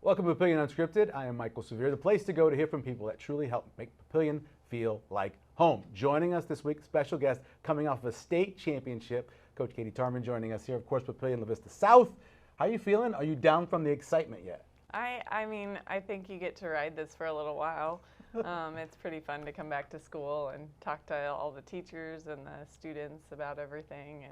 Welcome to Papillion UnScripted. I am Michael Severe, the place to go to hear from people that truly help make Papillion feel like home. Joining us this week, special guest coming off of a state championship, Coach Katie Tarman joining us here, of course, Papillion-La Vista South. How are you feeling? Are you down from the excitement yet? I mean, I think you get to ride this for a little while. It's pretty fun to come back to school and talk to all the teachers and the students about everything.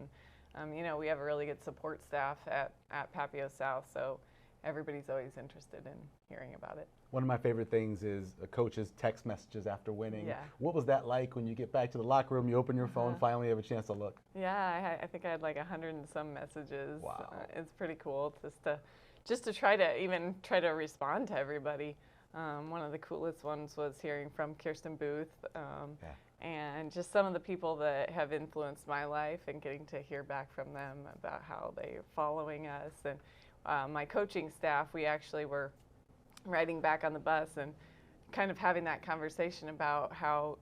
And, you know, we have a really good support staff at Papillion South, so everybody's always interested in hearing about it. One of my favorite things is a coach's text messages after winning. Yeah. What was that like when you get back to the locker room, you open your phone, finally have a chance to look? Yeah, I think I had like 100 and some messages. Wow. It's pretty cool just to try to respond to everybody. One of the coolest ones was hearing from Kirsten Booth and just some of the people that have influenced my life and getting to hear back from them about how they're following us. And my coaching staff, we actually were riding back on the bus and kind of having that conversation about how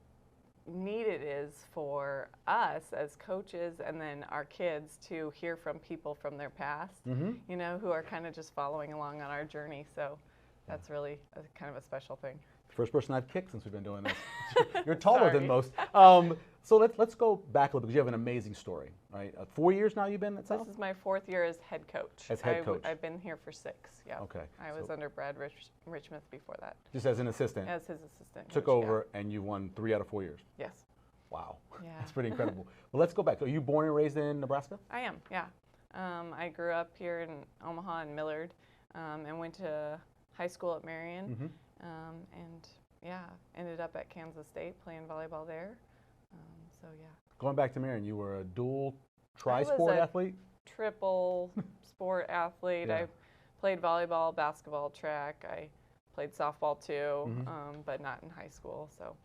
neat it is for us as coaches and then our kids to hear from people from their past, you know, who are kind of just following along on our journey. So that's really kind of a special thing. First person I've kicked since we've been doing this. You're taller than most. So let's go back a little because you have an amazing story, right? 4 years now you've been at South? This is my 4th year as head coach. As head coach. I've been here for 6, yeah. Okay. I was under Brad Richmond before that. Just as an assistant? As his assistant. Took over and you won 3 out of 4 years? Yes. Wow. Yeah. That's pretty incredible. Well, let's go back. So are you born and raised in Nebraska? I am, yeah. I grew up here in Omaha and Millard and went to high school at Marion and yeah, ended up at Kansas State playing volleyball there. So yeah. Going back to Marion, you were a dual tri-sport athlete? Triple sport athlete. Yeah. I played volleyball, basketball, track. I played softball too, but not in high school. So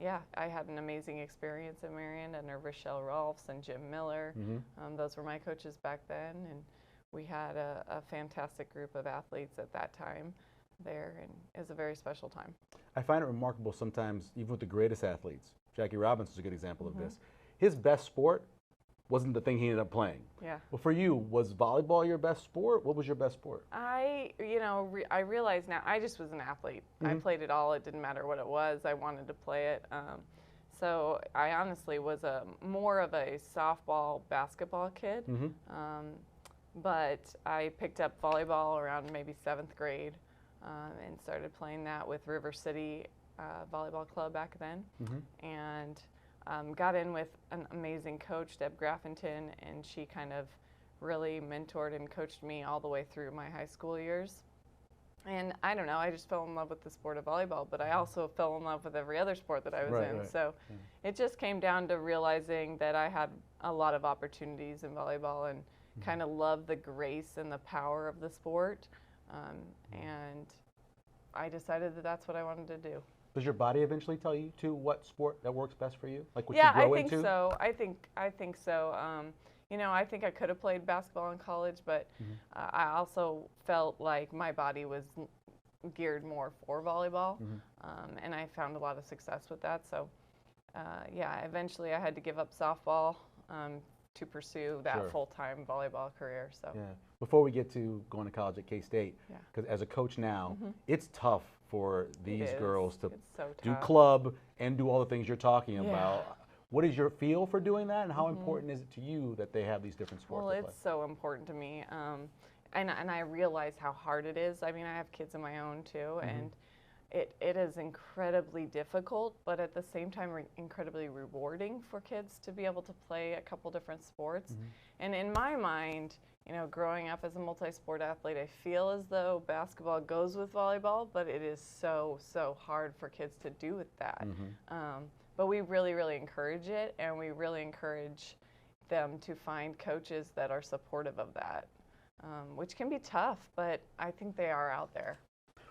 yeah, I had an amazing experience at Marion under Rochelle Rolfs and Jim Miller. Those were my coaches back then, and we had a fantastic group of athletes at that time there, and it was a very special time. I find it remarkable sometimes, even with the greatest athletes. Jackie Robinson is a good example of this. His best sport wasn't the thing he ended up playing. Yeah. Well, for you, was volleyball your best sport? What was your best sport? I realize now I just was an athlete. I played it all. It didn't matter what it was. I wanted to play it. So I honestly was more of a softball, basketball kid. But I picked up volleyball around maybe 7th grade and started playing that with River City Volleyball Club back then. And got in with an amazing coach, Deb Graffenton, and she kind of really mentored and coached me all the way through my high school years. And I don't know, I just fell in love with the sport of volleyball, but I also fell in love with every other sport that I was in. So it just came down to realizing that I had a lot of opportunities in volleyball and kind of loved the grace and the power of the sport. And I decided that that's what I wanted to do. Does your body eventually tell you to what sport that works best for you? Like what yeah, you grow I think into? so. I think so. You know, I think I could have played basketball in college, but I also felt like my body was geared more for volleyball, and I found a lot of success with that. So, yeah, eventually I had to give up softball to pursue that full-time volleyball career. So. Yeah. Before we get to going to college at K-State, because as a coach now, it's tough for these girls to do club and do all the things you're talking about. What is your feel for doing that, and how important is it to you that they have these different sports? Well, it's so important to me, and I realize how hard it is. I mean, I have kids of my own too, and it is incredibly difficult, but at the same time incredibly rewarding for kids to be able to play a couple different sports. And in my mind, you know, growing up as a multi-sport athlete, I feel as though basketball goes with volleyball, but it is so hard for kids to do with that. But we really, really encourage it, and we really encourage them to find coaches that are supportive of that, which can be tough, but I think they are out there.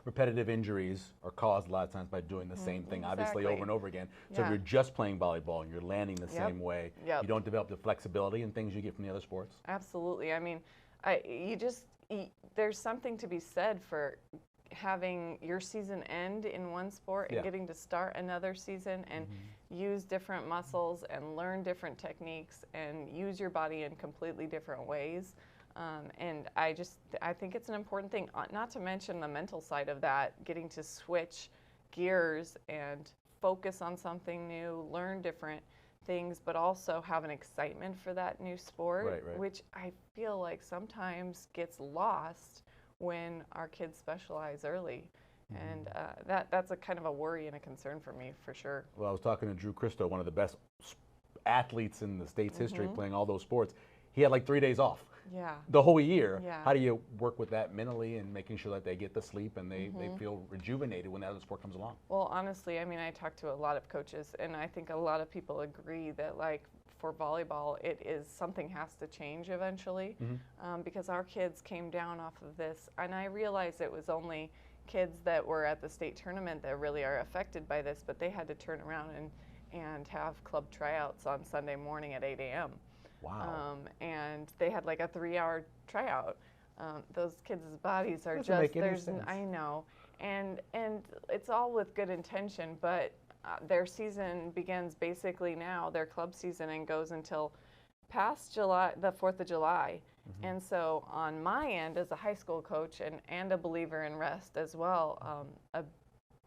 Repetitive injuries are caused a lot of times by doing the same thing, obviously, over and over again. So if you're just playing volleyball and you're landing the same way, you don't develop the flexibility and things you get from the other sports? Absolutely. I mean, there's something to be said for having your season end in one sport and getting to start another season and use different muscles and learn different techniques and use your body in completely different ways. And I think it's an important thing, not to mention the mental side of that, getting to switch gears and focus on something new, learn different things, but also have an excitement for that new sport, which I feel like sometimes gets lost when our kids specialize early. And that's a kind of a worry and a concern for me, for sure. Well, I was talking to Drew Christo, one of the best athletes in the state's history, playing all those sports. He had like 3 days off. Yeah. The whole year. Yeah. How do you work with that mentally and making sure that they get the sleep and they feel rejuvenated when that other sport comes along? Well, honestly, I mean, I talk to a lot of coaches, and I think a lot of people agree that, like, for volleyball, something has to change eventually, because our kids came down off of this, and I realized it was only kids that were at the state tournament that really are affected by this, but they had to turn around and have club tryouts on Sunday morning at 8 a.m. Wow. And they had like a 3-hour tryout. Those kids' bodies are Doesn't make any sense. I know, and it's all with good intention, but their season begins basically now, their club season, and goes until past July, the 4th of July. And so on my end, as a high school coach and a believer in rest as well, a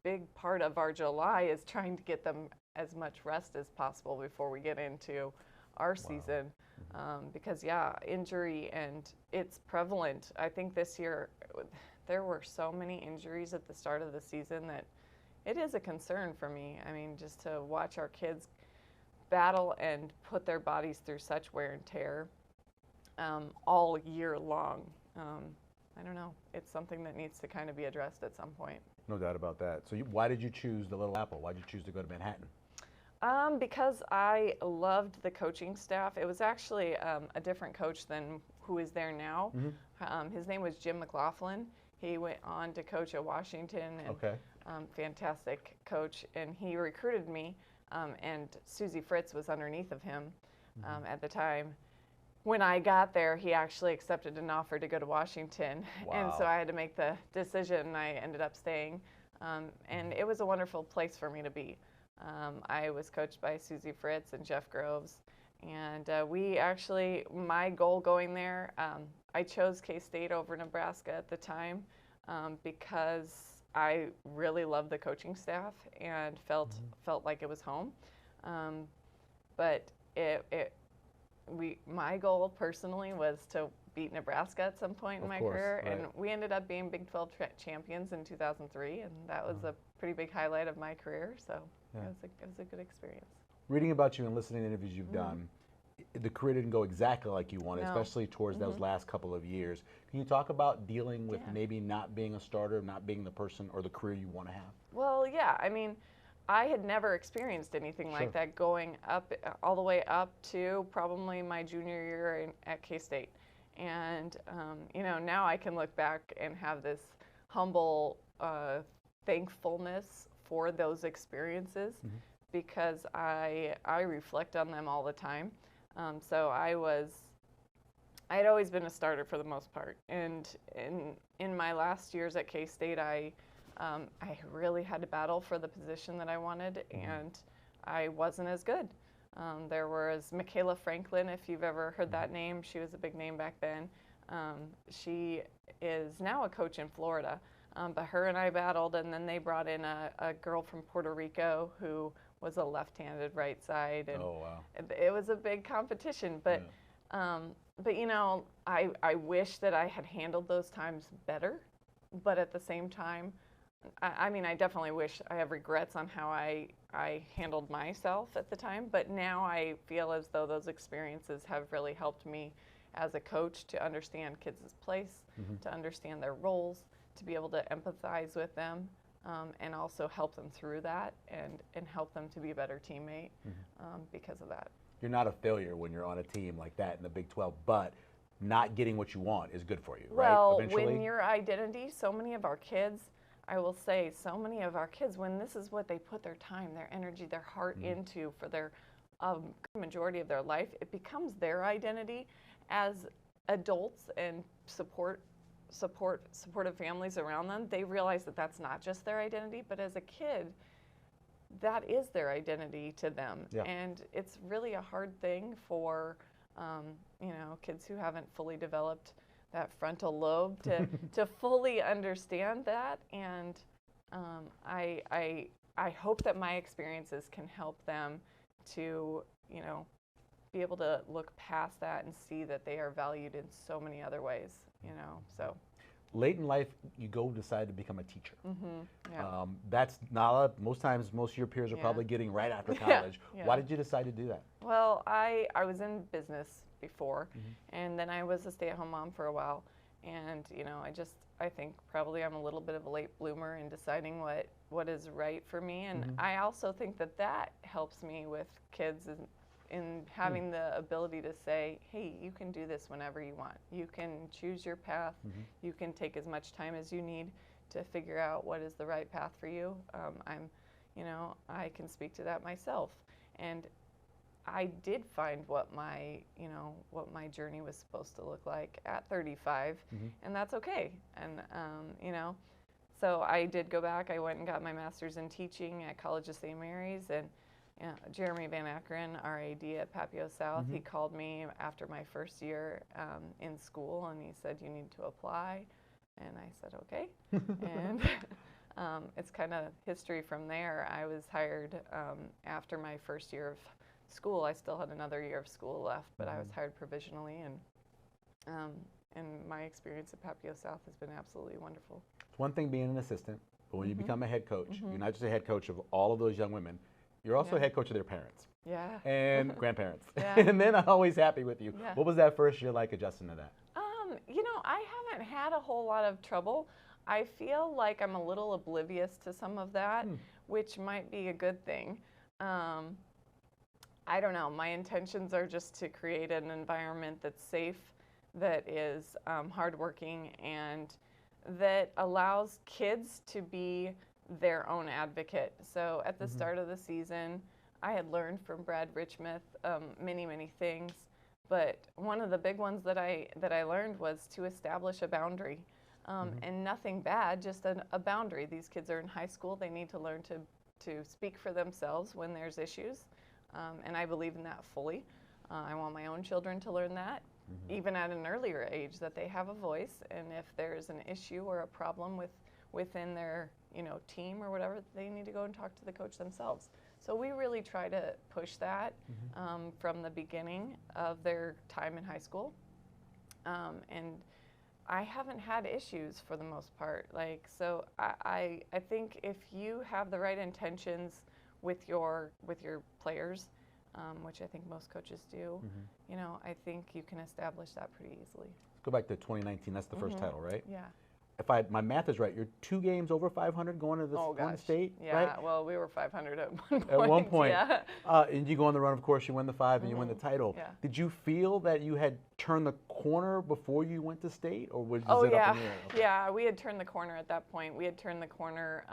big part of our July is trying to get them as much rest as possible before we get into our season. Because injury, and it's prevalent. I think this year there were so many injuries at the start of the season that it is a concern for me. I mean, just to watch our kids battle and put their bodies through such wear and tear all year long. I don't know. It's something that needs to kind of be addressed at some point. No doubt about that. So why did you choose the Little Apple? Why did you choose to go to Manhattan? Because I loved the coaching staff. It was actually a different coach than who is there now. His name was Jim McLaughlin. He went on to coach at Washington, and fantastic coach. And he recruited me, and Susie Fritz was underneath of him at the time. When I got there, he actually accepted an offer to go to Washington. Wow. And so I had to make the decision, and I ended up staying. And it was a wonderful place for me to be. I was coached by Susie Fritz and Jeff Groves, and my goal going there, I chose K-State over Nebraska at the time because I really loved the coaching staff and felt like it was home. But my goal personally was to beat Nebraska at some point in my career, and we ended up being Big 12 champions in 2003, and that was a pretty big highlight of my career. So. Yeah. It was a good experience. Reading about you and listening to interviews you've done, the career didn't go exactly like you wanted, especially towards those last couple of years. Can you talk about dealing with maybe not being a starter, not being the person or the career you want to have? Well, yeah. I mean, I had never experienced anything like that, going up all the way up to probably my junior year at K-State. And, now I can look back and have this humble thankfulness for those experiences, because I reflect on them all the time. So I had always been a starter for the most part, and in my last years at K-State, I really had to battle for the position that I wanted, and I wasn't as good. There was Michaela Franklin, if you've ever heard that name. She was a big name back then. She is now a coach in Florida. But her and I battled, and then they brought in a girl from Puerto Rico who was a left-handed right side, and it was a big competition. But I wish that I had handled those times better. But at the same time, I mean, I definitely wish I have regrets on how I handled myself at the time. But now I feel as though those experiences have really helped me as a coach to understand kids' place, to understand their roles, to be able to empathize with them, and also help them through that, and help them to be a better teammate because of that. You're not a failure when you're on a team like that in the Big 12, but not getting what you want is good for you, right? Well, when your identity, so many of our kids, I will say, so many of our kids, when this is what they put their time, their energy, their heart into for their majority of their life, it becomes their identity. As adults and supportive families around them, they realize that that's not just their identity, but as a kid, that is their identity to them. And it's really a hard thing for you know, kids who haven't fully developed that frontal lobe to fully understand that. And I hope that my experiences can help them to, you know, be able to look past that and see that they are valued in so many other ways, you know. So late in life, you go decide to become a teacher. Yeah. That's not most times. Most of your peers are probably getting right after college. Yeah. Why did you decide to do that? Well, I was in business before, and then I was a stay-at-home mom for a while, and you know, I think probably I'm a little bit of a late bloomer in deciding what is right for me, and I also think that helps me with kids in having the ability to say, hey, you can do this whenever you want. You can choose your path. You can take as much time as you need to figure out what is the right path for you. You know, I can speak to that myself, and I did find what my journey was supposed to look like at 35, and that's okay. And you know, so I did go back. I went and got my master's in teaching at College of St. Mary's, and Jeremy Van Akron, our AD at Papio South, he called me after my first year in school, and he said, you need to apply. And I said, okay. And it's kind of history from there. I was hired after my first year of school. I still had another year of school left, but I was hired provisionally, and my experience at Papio South has been absolutely wonderful. It's one thing being an assistant, but when you become a head coach, you're not just a head coach of all of those young women, you're also a head coach of their parents. Yeah. And grandparents. Yeah. And they're not always happy with you. Yeah. What was that first year like adjusting to that? You know, I haven't had a whole lot of trouble. I feel like I'm a little oblivious to some of that, which might be a good thing. I don't know. My intentions are just to create an environment that's safe, that is hardworking, and that allows kids to be their own advocate. So at the start of the season, I had learned from Brad Richmouth many things, but one of the big ones that I learned was to establish a boundary, and nothing bad, just a boundary. These kids are in high school; they need to learn to speak for themselves when there's issues, and I believe in that fully. I want my own children to learn that, even at an earlier age, that they have a voice, and if there's an issue or a problem within their team or whatever, they need to go and talk to the coach themselves. So we really try to push that from the beginning of their time in high school, and I haven't had issues for the most part. Like, so I think if you have the right intentions with your players, which I think most coaches do, you know, I think you can establish that pretty easily. Let's go back to 2019. That's the first title, right? Yeah. If my math is right, you're 2 games over 500 going to the state, yeah, right? well, we were 500 at one point. At one point. Yeah. And you go on the run, of course, you win the 5 and you win the title. Yeah. Did you feel that you had turned the corner before you went to state, or was it up in the air? Yeah, we had turned the corner at that point. We had turned the corner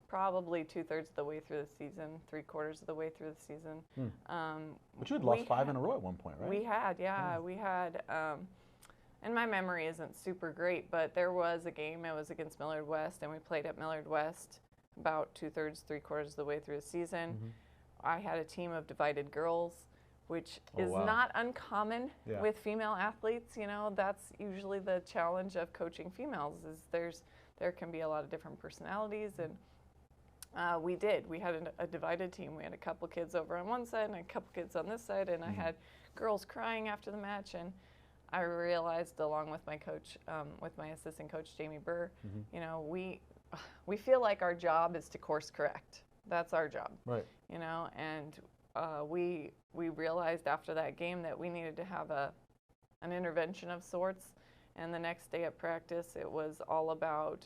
probably 2/3 of the way through the season, 3/4 of the way through the season. But you had lost 5 in a row at one point, right? We had, we had. And my memory isn't super great, but there was a game. It was against Millard West, and we played at Millard West about 2/3, 3/4 of the way through the season. I had a team of divided girls, which is not uncommon with female athletes. You know, that's usually the challenge of coaching females. Is there can be a lot of different personalities, and we had a divided team. We had a couple kids over on one side and a couple kids on this side, and I had girls crying after the match, and I realized, along with my coach, with my assistant coach, Jamie Burr, you know, we feel like our job is to course correct. That's our job. Right. You know, and we realized after that game that we needed to have an intervention of sorts. And the next day at practice, it was all about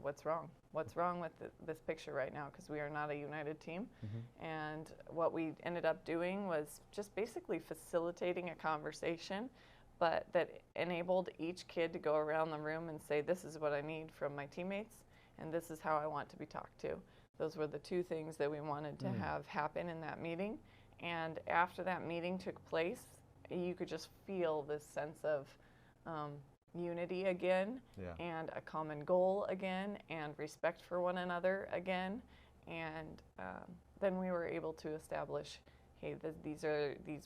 what's wrong? What's wrong with this picture right now? Because we are not a united team. And what we ended up doing was just basically facilitating a conversation, but that enabled each kid to go around the room and say, this is what I need from my teammates, and this is how I want to be talked to. Those were the 2 things that we wanted to have happen in that meeting. And after that meeting took place, you could just feel this sense of unity again, and a common goal again, and respect for one another again. And then we were able to establish, hey,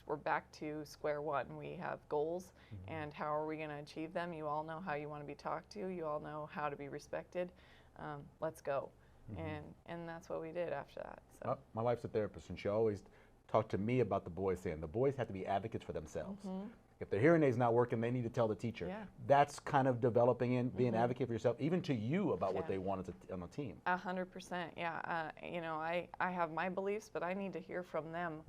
we're back to square one. We have goals, and how are we going to achieve them? You all know how you want to be talked to. You all know how to be respected. Let's go. And that's what we did after that. So. Well, my wife's a therapist, and she always talked to me about the boys, saying the boys have to be advocates for themselves. If their hearing aid's not working, they need to tell the teacher. Yeah. That's kind of developing in being an advocate for yourself, even to you about what they want on a team. 100%, yeah. You know, I have my beliefs, but I need to hear from them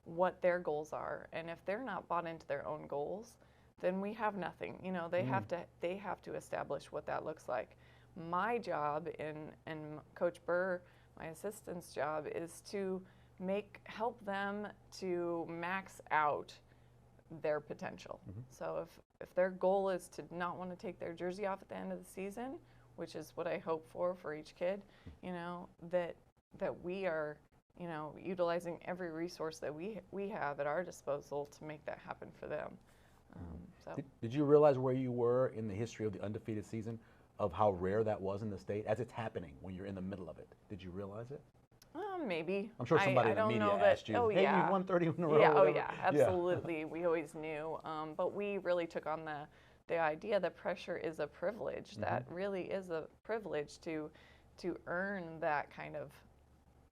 what their goals are. And if they're not bought into their own goals, then we have nothing. You know, they have to establish what that looks like. My job and Coach Burr, my assistant's job, is to help them to max out their potential. So if their goal is to not want to take their jersey off at the end of the season, which is what I hope for each kid, you know, that we are, you know, utilizing every resource that we have at our disposal to make that happen for them. Did you realize where you were in the history of the undefeated season, of how rare that was in the state as it's happening when you're in the middle of it? Did you realize it? Maybe. I'm sure somebody in the media asked you, hey, you've won 30 in a row. Yeah, oh yeah, absolutely. We always knew. But we really took on the idea that pressure is a privilege. That really is a privilege to earn that kind of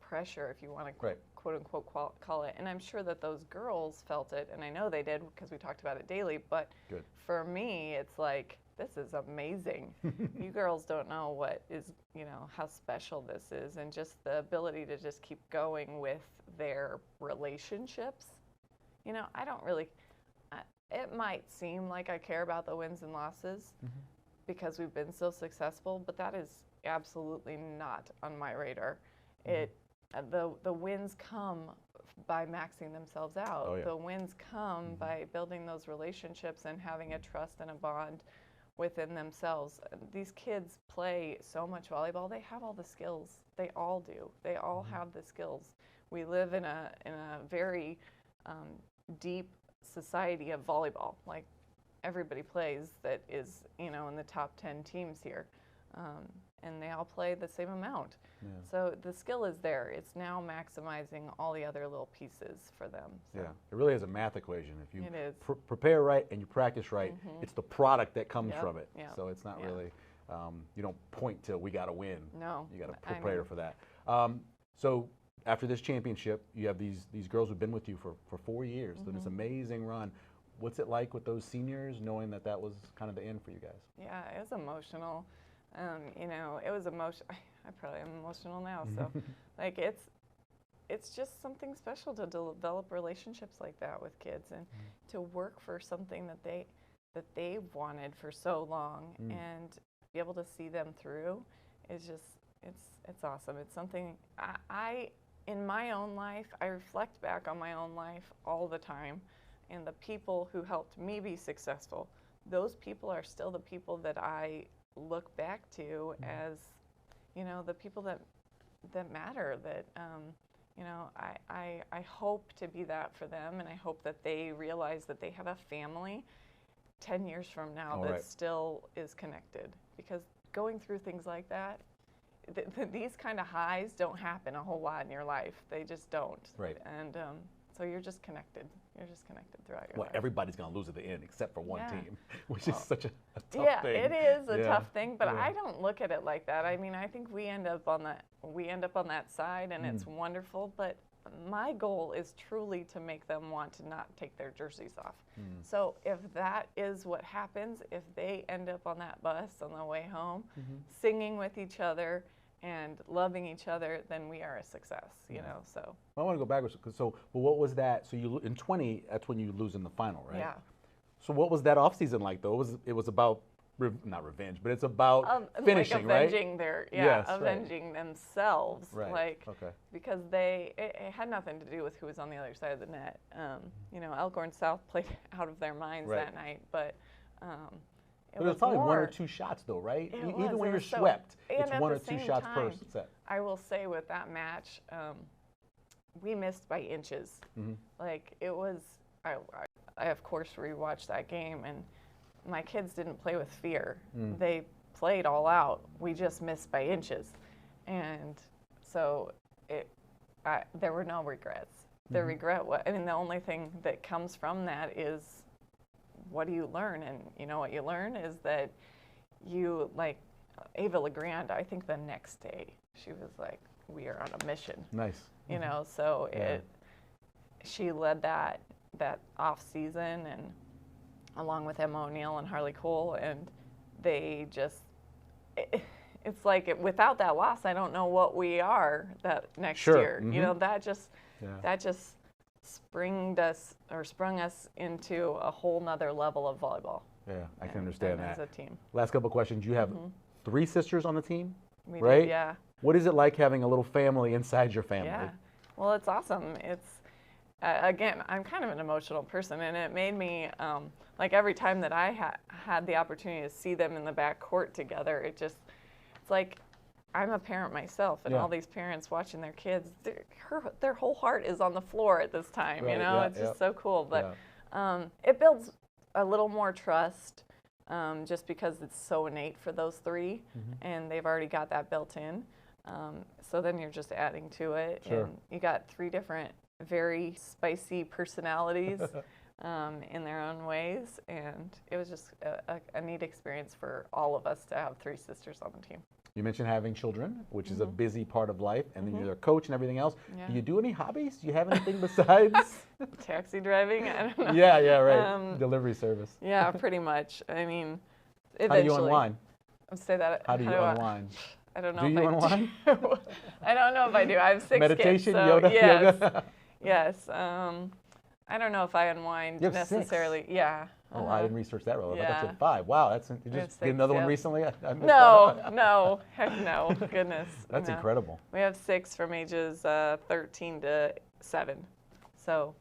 pressure, if you want to quote unquote call it. And I'm sure that those girls felt it, and I know they did because we talked about it daily. But for me, it's like, this is amazing. You girls don't know what is, you know, how special this is, and just the ability to just keep going with their relationships. You know, I don't really, it might seem like I care about the wins and losses because we've been so successful, but that is absolutely not on my radar. The wins come by maxing themselves out. The wins come by building those relationships and having a trust and a bond within themselves. These kids play so much volleyball. They have all the skills. They all do. They all have the skills. We live in a very deep society of volleyball. Like, everybody plays that is, you know, in the top 10 teams here. And they all play the same amount. So the skill is there. It's now maximizing all the other little pieces for them. So. Yeah, it really is a math equation. If you prepare right and you practice right, it's the product that comes from it. So it's not really, you don't point to we got to win. No. You got to prepare for that. So after this championship, you have these girls who've been with you for 4 years. So this amazing run. What's it like with those seniors, knowing that that was kind of the end for you guys? Yeah, it was emotional. You know, it was emotional. I probably am emotional now. So, like, it's just something special to develop relationships like that with kids, and to work for something that they've wanted for so long, and be able to see them through is just it's awesome. It's something I in my own life, I reflect back on my own life all the time, and the people who helped me be successful. Those people are still the people that I look back to as, you know, the people that matter, that you know, I hope to be that for them, and I hope that they realize that they have a family 10 years from now that still is connected, because going through things like that, these kind of highs don't happen a whole lot in your life. They just don't. And so you're just connected. You're just connected throughout your life. Everybody's going to lose at the end except for one team, which is such a tough thing. Yeah, it is a tough thing, but I don't look at it like that. I mean, I think we end up on that side, and it's wonderful, but my goal is truly to make them want to not take their jerseys off. So if that is what happens, if they end up on that bus on the way home, singing with each other and loving each other, then we are a success, you know. So I want to go backwards. So, what was that? So you in 20, that's when you lose in the final, right? Yeah. So what was that off season like though? It was about not revenge, but it's about finishing, like avenging right? Avenging themselves, right. because it had nothing to do with who was on the other side of the net. You know, Elkhorn South played out of their minds that night, but. It was probably more, 1 or 2 shots though, right? Even when you're so, swept, it's and 1 or 2 shots per set. I will say with that match, we missed by inches. Like, it was, I of course rewatched that game, and my kids didn't play with fear. They played all out. We just missed by inches. And so there were no regrets. the regret. I mean, the only thing that comes from that is, what do you learn? And you know what you learn is that you, like Ava LeGrand, I think the next day she was like, we are on a mission. Nice. You know, so she led that off season, and along with Emma O'Neill and Harley Cole, and they just, it's like without that loss, I don't know what we are that next year. You know, that just sprung us into a whole nother level of volleyball. Yeah, I can understand that. As a team. Last couple of questions. You have 3 sisters on the team, We right? did, yeah. What is it like having a little family inside your family? Yeah. Well, it's awesome. It's again, I'm kind of an emotional person, and it made me like every time that I had the opportunity to see them in the back court together, it's like I'm a parent myself, and all these parents watching their kids, their whole heart is on the floor at this time. Right, you know, yeah, it's just so cool. But it builds a little more trust, just because it's so innate for those 3, and they've already got that built in. So then you're just adding to it, and you got 3 different, very spicy personalities in their own ways, and it was just a neat experience for all of us to have 3 sisters on the team. You mentioned having children, which is a busy part of life, and then you're a coach and everything else. Yeah. Do you do any hobbies? Do you have anything besides? Taxi driving? I don't know. Yeah, right. Delivery service. Yeah, pretty much. I mean, eventually. How do you unwind? Say that. How do you unwind? I don't know do if you I unwind? do. I don't know if I do. I have 6 Meditation, kids, so yoga? yes. Yoga? Yes. I don't know if I unwind You have necessarily. 6? Yeah. Oh, I didn't research that really. I thought you had 5. Wow, you have just 6, did another one yeah. recently? I missed No, heck no, goodness. That's no. incredible. We have 6 from ages 13 to 7, so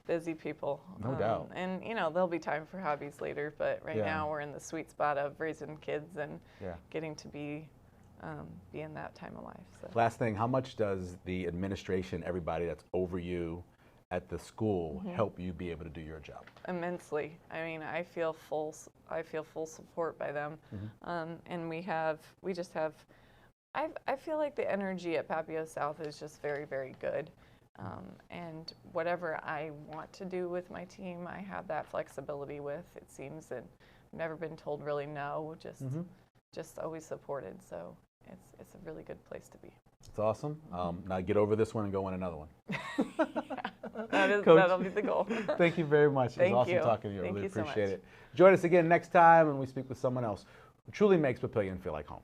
busy people. No doubt. And you know, there'll be time for hobbies later, but right now we're in the sweet spot of raising kids and getting to be in that time of life. So. Last thing, how much does the administration, everybody that's over you at the school, help you be able to do your job? Immensely. I mean, I feel full support by them, and we just have. I feel like the energy at Papio South is just very, very good, and whatever I want to do with my team, I have that flexibility with. It seems, and I've never been told really no. Just always supported. So it's a really good place to be. It's awesome. Now get over this one and go win another one. That'll be the goal. Thank you very much. It was awesome talking to you. I really appreciate it. Join us again next time when we speak with someone else who truly makes Papillion feel like home.